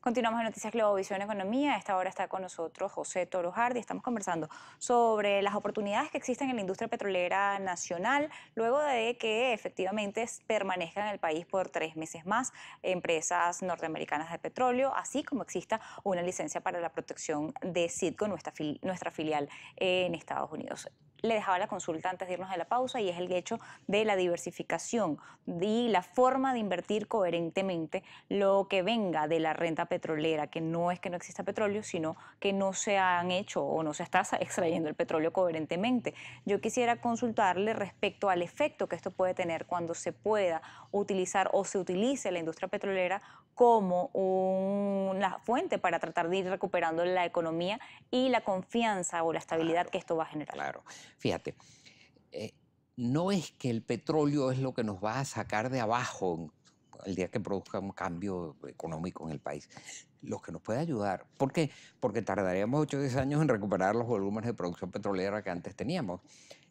Continuamos en Noticias Globovisión Economía. A esta hora está con nosotros José Toro Hardy. Estamos conversando sobre las oportunidades que existen en la industria petrolera nacional, luego de que efectivamente permanezcan en el país por 3 meses más empresas norteamericanas de petróleo, así como exista una licencia para la protección de Citgo, nuestra filial en Estados Unidos. Le dejaba la consulta antes de irnos a la pausa y es el hecho de la diversificación y la forma de invertir coherentemente lo que venga de la renta petrolera, que no es que no exista petróleo, sino que no se han hecho o no se está extrayendo el petróleo coherentemente. Yo quisiera consultarle respecto al efecto que esto puede tener cuando se pueda utilizar o se utilice la industria petrolera como una fuente para tratar de ir recuperando la economía y la confianza o la estabilidad que esto va a generar. Claro, fíjate, eh, no es que el petróleo es lo que nos va a sacar de abajo el día que produzca un cambio económico en el país. Lo que nos puede ayudar. ¿Por qué? Porque tardaríamos 8 o 10 años en recuperar los volúmenes de producción petrolera que antes teníamos.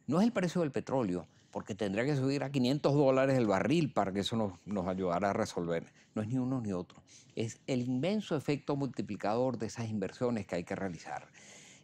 No es el precio del petróleo, porque tendría que subir a $500 el barril para que eso nos ayudara a resolver. No es ni uno ni otro. Es el inmenso efecto multiplicador de esas inversiones que hay que realizar.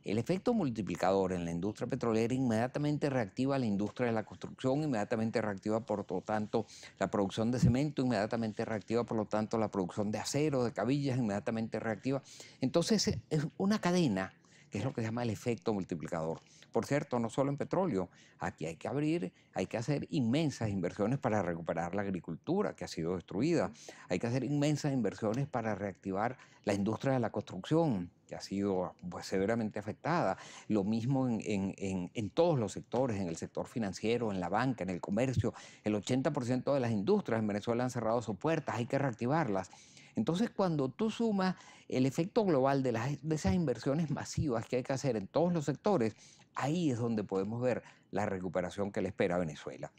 El efecto multiplicador en la industria petrolera inmediatamente reactiva la industria de la construcción, inmediatamente reactiva por lo tanto la producción de cemento, inmediatamente reactiva por lo tanto la producción de acero, de cabillas, inmediatamente reactiva. Entonces es una cadena, que es lo que se llama el efecto multiplicador. Por cierto, no solo en petróleo, aquí hay que hacer inmensas inversiones para recuperar la agricultura que ha sido destruida, hay que hacer inmensas inversiones para reactivar la industria de la construcción, que ha sido pues, severamente afectada. Lo mismo en todos los sectores, en el sector financiero, en la banca, en el comercio. El 80% de las industrias en Venezuela han cerrado sus puertas, hay que reactivarlas. Entonces, cuando tú sumas el efecto global de esas inversiones masivas que hay que hacer en todos los sectores, ahí es donde podemos ver la recuperación que le espera a Venezuela.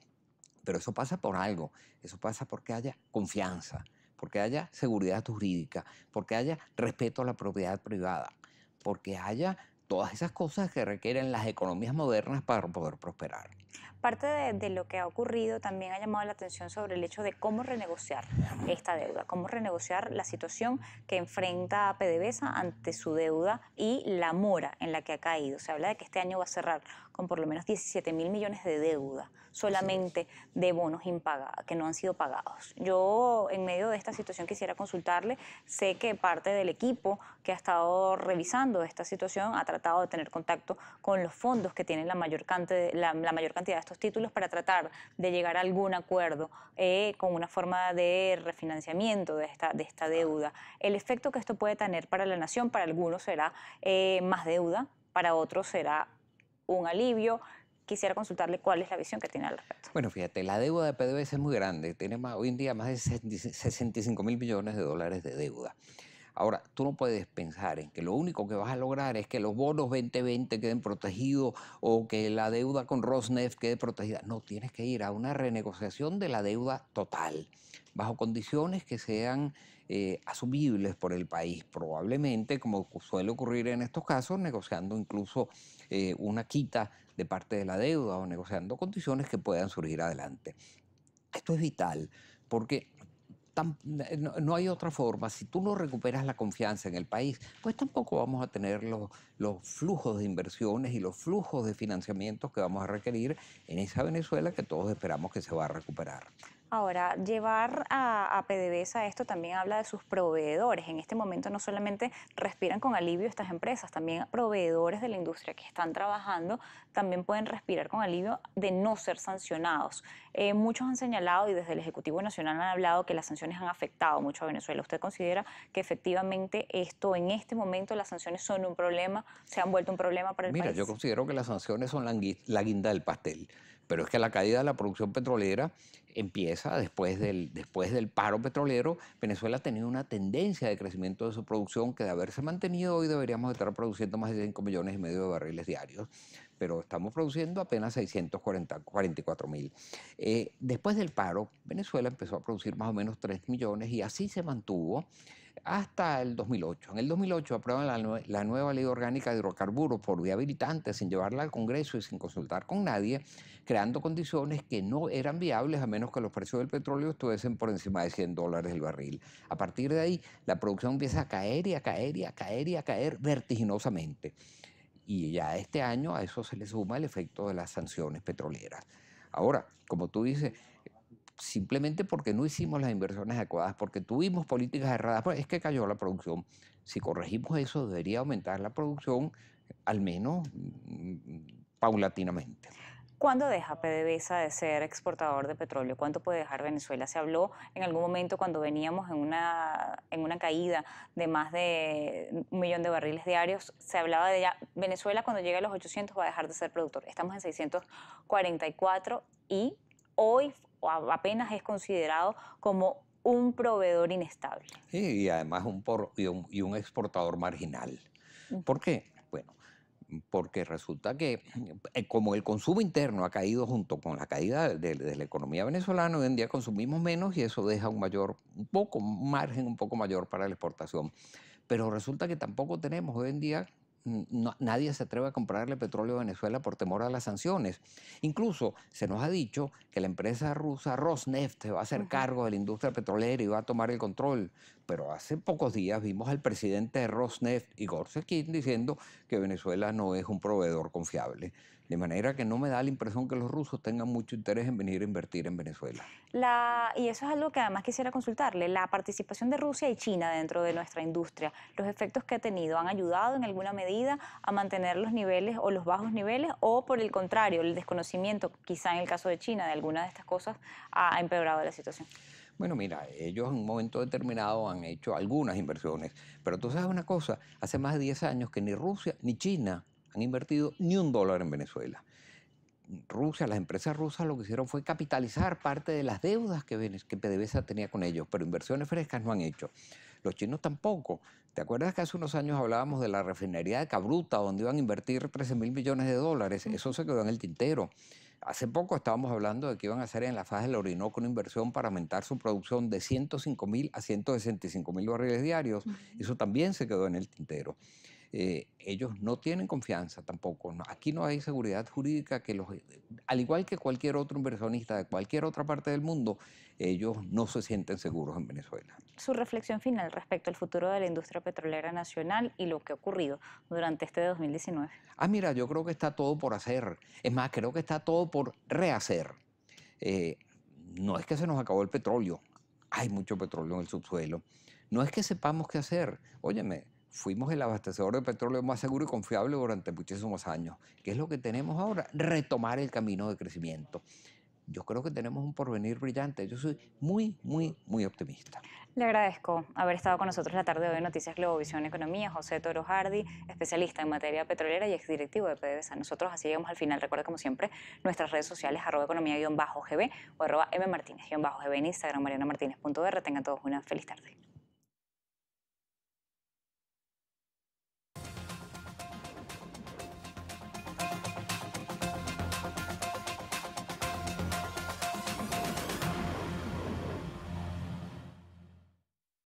Pero eso pasa por algo, eso pasa porque haya confianza, porque haya seguridad jurídica, porque haya respeto a la propiedad privada, porque haya todas esas cosas que requieren las economías modernas para poder prosperar. Parte de lo que ha ocurrido también ha llamado la atención sobre el hecho de cómo renegociar esta deuda, cómo renegociar la situación que enfrenta PDVSA ante su deuda y la mora en la que ha caído. Se habla de que este año va a cerrar con por lo menos 17.000 millones de deuda Así es. solamente de bonos impagados, que no han sido pagados. Yo, en medio de esta situación, quisiera consultarle. Sé que parte del equipo que ha estado revisando esta situación ha tratado de tener contacto con los fondos que tienen la mayor cantidad de estos títulos para tratar de llegar a algún acuerdo con una forma de refinanciamiento de esta deuda. El efecto que esto puede tener para la nación, para algunos será más deuda, para otros será un alivio. Quisiera consultarle cuál es la visión que tiene al respecto. Bueno, fíjate, la deuda de PDVSA es muy grande, tiene hoy en día más de 65.000 millones de dólares de deuda. Ahora, tú no puedes pensar en que lo único que vas a lograr es que los bonos 2020 queden protegidos o que la deuda con Rosneft quede protegida. No, tienes que ir a una renegociación de la deuda total, bajo condiciones que sean asumibles por el país. Probablemente, como suele ocurrir en estos casos, negociando incluso una quita de parte de la deuda o negociando condiciones que puedan surgir adelante. Esto es vital porque no hay otra forma. Si tú no recuperas la confianza en el país, pues tampoco vamos a tener los flujos de inversiones y los flujos de financiamientos que vamos a requerir en esa Venezuela que todos esperamos que se va a recuperar. Ahora, llevar a PDVSA esto también habla de sus proveedores. En este momento no solamente respiran con alivio estas empresas, también proveedores de la industria que están trabajando también pueden respirar con alivio de no ser sancionados. Muchos han señalado y desde el Ejecutivo Nacional han hablado que las sanciones han afectado mucho a Venezuela. ¿Usted considera que efectivamente esto en este momento las sanciones son un problema, se han vuelto un problema para el Mira, yo país? considero que las sanciones son la guinda del pastel, pero es que la caída de la producción petrolera empieza después del paro petrolero. Venezuela ha tenido una tendencia de crecimiento de su producción que de haberse mantenido hoy deberíamos estar produciendo más de 5,5 millones de barriles diarios, pero estamos produciendo apenas 644.000. Después del paro, Venezuela empezó a producir más o menos 3 millones y así se mantuvo hasta el 2008. En el 2008 aprueban la nueva ley orgánica de hidrocarburos por vía habilitante, sin llevarla al Congreso y sin consultar con nadie, creando condiciones que no eran viables a menos que los precios del petróleo estuviesen por encima de $100 el barril. A partir de ahí, la producción empieza a caer y a caer y a caer y a caer vertiginosamente. Y ya este año a eso se le suma el efecto de las sanciones petroleras. Ahora, como tú dices, simplemente porque no hicimos las inversiones adecuadas, porque tuvimos políticas erradas, pues es que cayó la producción. Si corregimos eso, debería aumentar la producción al menos paulatinamente. ¿Cuándo deja PDVSA de ser exportador de petróleo? ¿Cuánto puede dejar Venezuela? Se habló en algún momento cuando veníamos en una caída de más de 1 millón de barriles diarios, se hablaba de ya Venezuela cuando llegue a los 800 va a dejar de ser productor. Estamos en 644 y hoy apenas es considerado como un proveedor inestable. Y además un exportador marginal. ¿Por qué? Bueno, porque resulta que como el consumo interno ha caído junto con la caída de la economía venezolana, hoy en día consumimos menos y eso deja un margen un poco mayor para la exportación. Pero resulta que tampoco tenemos hoy en día, nadie se atreve a comprarle petróleo a Venezuela por temor a las sanciones. Incluso se nos ha dicho que la empresa rusa Rosneft se va a hacer cargo de la industria petrolera y va a tomar el control. Pero hace pocos días vimos al presidente de Rosneft, Igor Sekin, diciendo que Venezuela no es un proveedor confiable. De manera que no me da la impresión que los rusos tengan mucho interés en venir a invertir en Venezuela. Y eso es algo que además quisiera consultarle, la participación de Rusia y China dentro de nuestra industria, los efectos que ha tenido, ¿han ayudado en alguna medida a mantener los niveles o los bajos niveles o por el contrario, el desconocimiento, quizá en el caso de China, de alguna de estas cosas, ha empeorado la situación? Bueno, mira, ellos en un momento determinado han hecho algunas inversiones, pero tú sabes una cosa, hace más de 10 años que ni Rusia ni China han invertido ni $1 en Venezuela. Rusia, las empresas rusas lo que hicieron fue capitalizar parte de las deudas que PDVSA tenía con ellos, pero inversiones frescas no han hecho. Los chinos tampoco. ¿Te acuerdas que hace unos años hablábamos de la refinería de Cabruta, donde iban a invertir 13.000 millones de dólares? Eso se quedó en el tintero. Hace poco estábamos hablando de que iban a hacer en la faz del Orinoco una inversión para aumentar su producción de 105.000 a 165.000 barriles diarios. Eso también se quedó en el tintero. Ellos no tienen confianza tampoco. Aquí no hay seguridad jurídica al igual que cualquier otro inversionista de cualquier otra parte del mundo, ellos no se sienten seguros en Venezuela. Su reflexión final respecto al futuro de la industria petrolera nacional y lo que ha ocurrido durante este 2019. Mira, yo creo que está todo por hacer. Es más, creo que está todo por rehacer. Eh, no es que se nos acabó el petróleo. Hay mucho petróleo en el subsuelo. No es que sepamos qué hacer. Óyeme, fuimos el abastecedor de petróleo más seguro y confiable durante muchísimos años. ¿Qué es lo que tenemos ahora? Retomar el camino de crecimiento. Yo creo que tenemos un porvenir brillante. Yo soy muy, muy, muy optimista. Le agradezco haber estado con nosotros la tarde de hoy en Noticias Globovisión Economía, José Toro Hardy, especialista en materia petrolera y exdirectivo de PDVSA. Nosotros así llegamos al final. Recuerda, como siempre, nuestras redes sociales, @economía_gb o @mmartinez_gb en Instagram, marianamartinez.r. Tengan todos una feliz tarde.